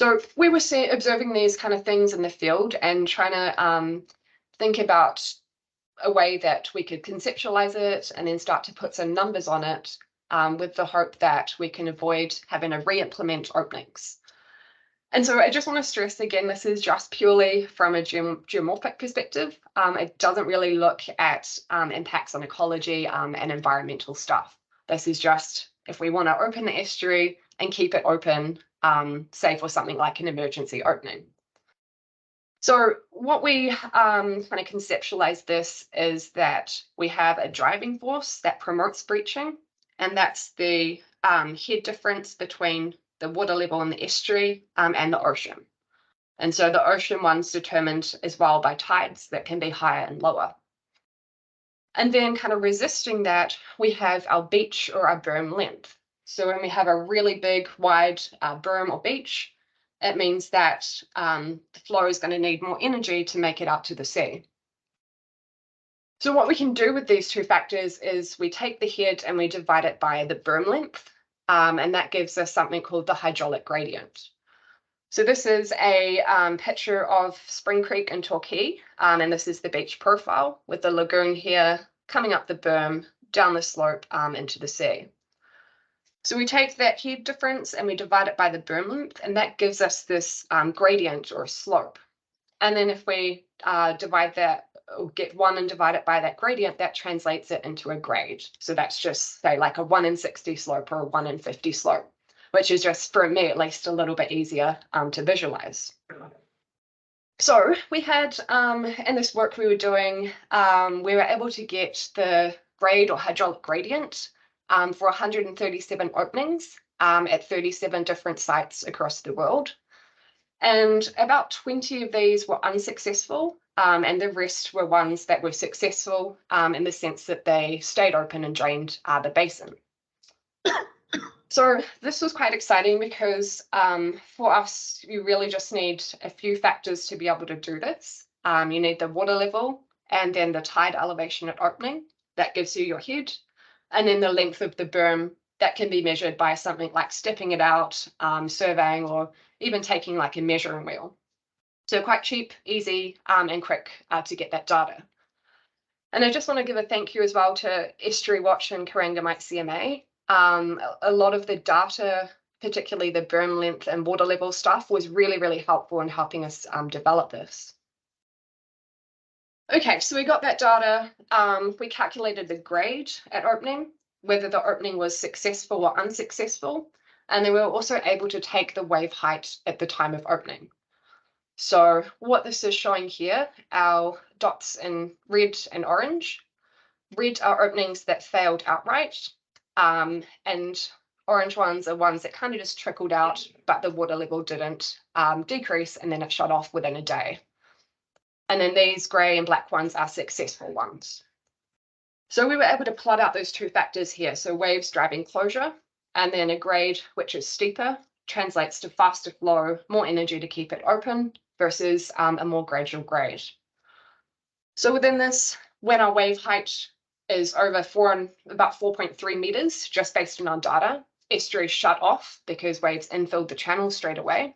So we were observing these kind of things in the field and trying to think about a way that we could conceptualize it and then start to put some numbers on it, with the hope that we can avoid having to re-implement openings. And so I just want to stress again, this is just purely from a geomorphic perspective. It doesn't really look at impacts on ecology and environmental stuff. This is just if we want to open the estuary and keep it open, say for something like an emergency opening. So what we kind of conceptualize this is that we have a driving force that promotes breaching, and that's the head difference between the water level in the estuary and the ocean. And so the ocean one's determined as well by tides that can be higher and lower. And then kind of resisting that, we have our beach or our berm length. So when we have a really big, wide berm or beach, it means that the flow is going to need more energy to make it out to the sea. So what we can do with these two factors is we take the head and we divide it by the berm length, and that gives us something called the hydraulic gradient. So this is a picture of Spring Creek in Torquay, and this is the beach profile with the lagoon here coming up the berm, down the slope into the sea. So we take that head difference and we divide it by the berm length, and that gives us this gradient or slope. And then if we divide that, or get 1 and divide it by that gradient, that translates it into a grade. So that's just, say, like a 1 in 60 slope or a 1 in 50 slope, which is just, for me at least, a little bit easier to visualize. So we had, in this work we were doing, we were able to get the grade or hydraulic gradient for 137 openings at 37 different sites across the world. And about 20 of these were unsuccessful, and the rest were ones that were successful in the sense that they stayed open and drained the basin. So this was quite exciting because for us, you really just need a few factors to be able to do this. You need the water level and then the tide elevation at opening. That gives you your head. And then the length of the berm that can be measured by something like stepping it out, surveying, or even taking like a measuring wheel. So quite cheap, easy, and quick to get that data. And I just want to give a thank you as well to Estuary Watch and Corangamite CMA. A lot of the data, particularly the berm length and water level stuff, was really, really helpful in helping us develop this. Okay, so we got that data. We calculated the grade at opening, whether the opening was successful or unsuccessful. And then we were also able to take the wave height at the time of opening. So what this is showing here, our dots in red and orange. Red are openings that failed outright, and orange ones are ones that kind of just trickled out, but the water level didn't decrease, and then it shut off within a day. And then these grey and black ones are successful ones. So we were able to plot out those two factors here. So waves driving closure, and then a grade which is steeper translates to faster flow, more energy to keep it open, versus a more gradual grade. So within this, when our wave height is over about 4.3 meters, just based on our data, estuaries shut off because waves infilled the channel straight away.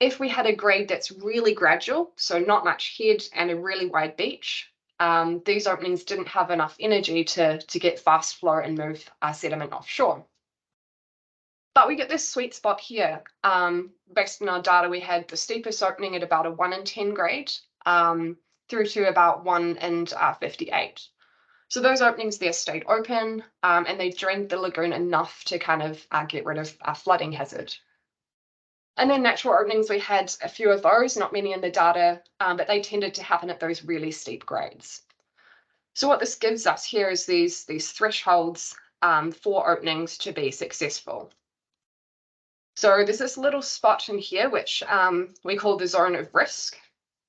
If we had a grade that's really gradual, so not much head and a really wide beach, these openings didn't have enough energy to get fast flow and move sediment offshore. But we get this sweet spot here. Based on our data, we had the steepest opening at about a 1 in 10 grade, through to about 1 in 58. So those openings there stayed open, and they drained the lagoon enough to kind of get rid of flooding hazard. And then natural openings, we had a few of those, not many in the data, but they tended to happen at those really steep grades. So what this gives us here is these thresholds for openings to be successful. So there's this little spot in here, which we call the zone of risk.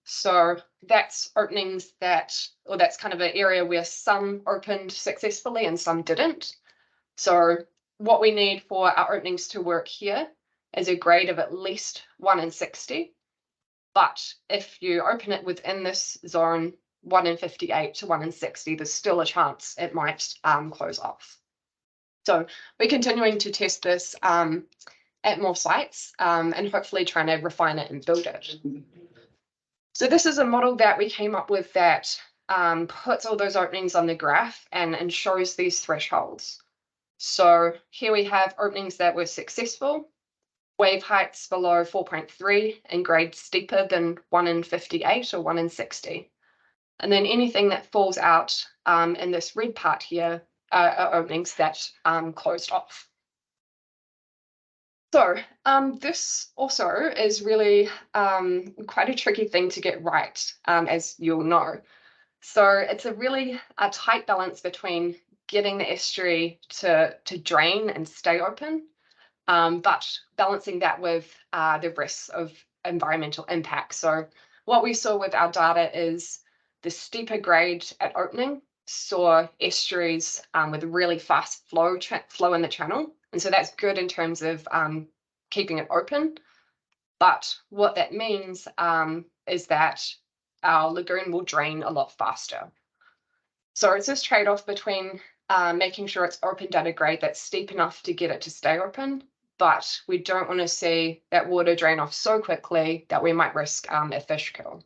So that's openings that's kind of an area where some opened successfully and some didn't. So what we need for our openings to work here is a grade of at least 1 in 60. But if you open it within this zone, 1 in 58 to 1 in 60, there's still a chance it might close off. So we're continuing to test this. at more sites, and hopefully trying to refine it and build it. So this is a model that we came up with that puts all those openings on the graph and shows these thresholds. So here we have openings that were successful, wave heights below 4.3 and grades steeper than 1 in 58 or 1 in 60. And then anything that falls out in this red part here are openings that closed off. So this also is really quite a tricky thing to get right, as you'll know. So it's a really tight balance between getting the estuary to drain and stay open, but balancing that with the risks of environmental impact. So what we saw with our data is the steeper grade at opening saw estuaries with really fast flow in the channel. And so that's good in terms of keeping it open. But what that means is that our lagoon will drain a lot faster. So it's this trade-off between making sure it's opened at a grade that's steep enough to get it to stay open, but we don't want to see that water drain off so quickly that we might risk a fish kill.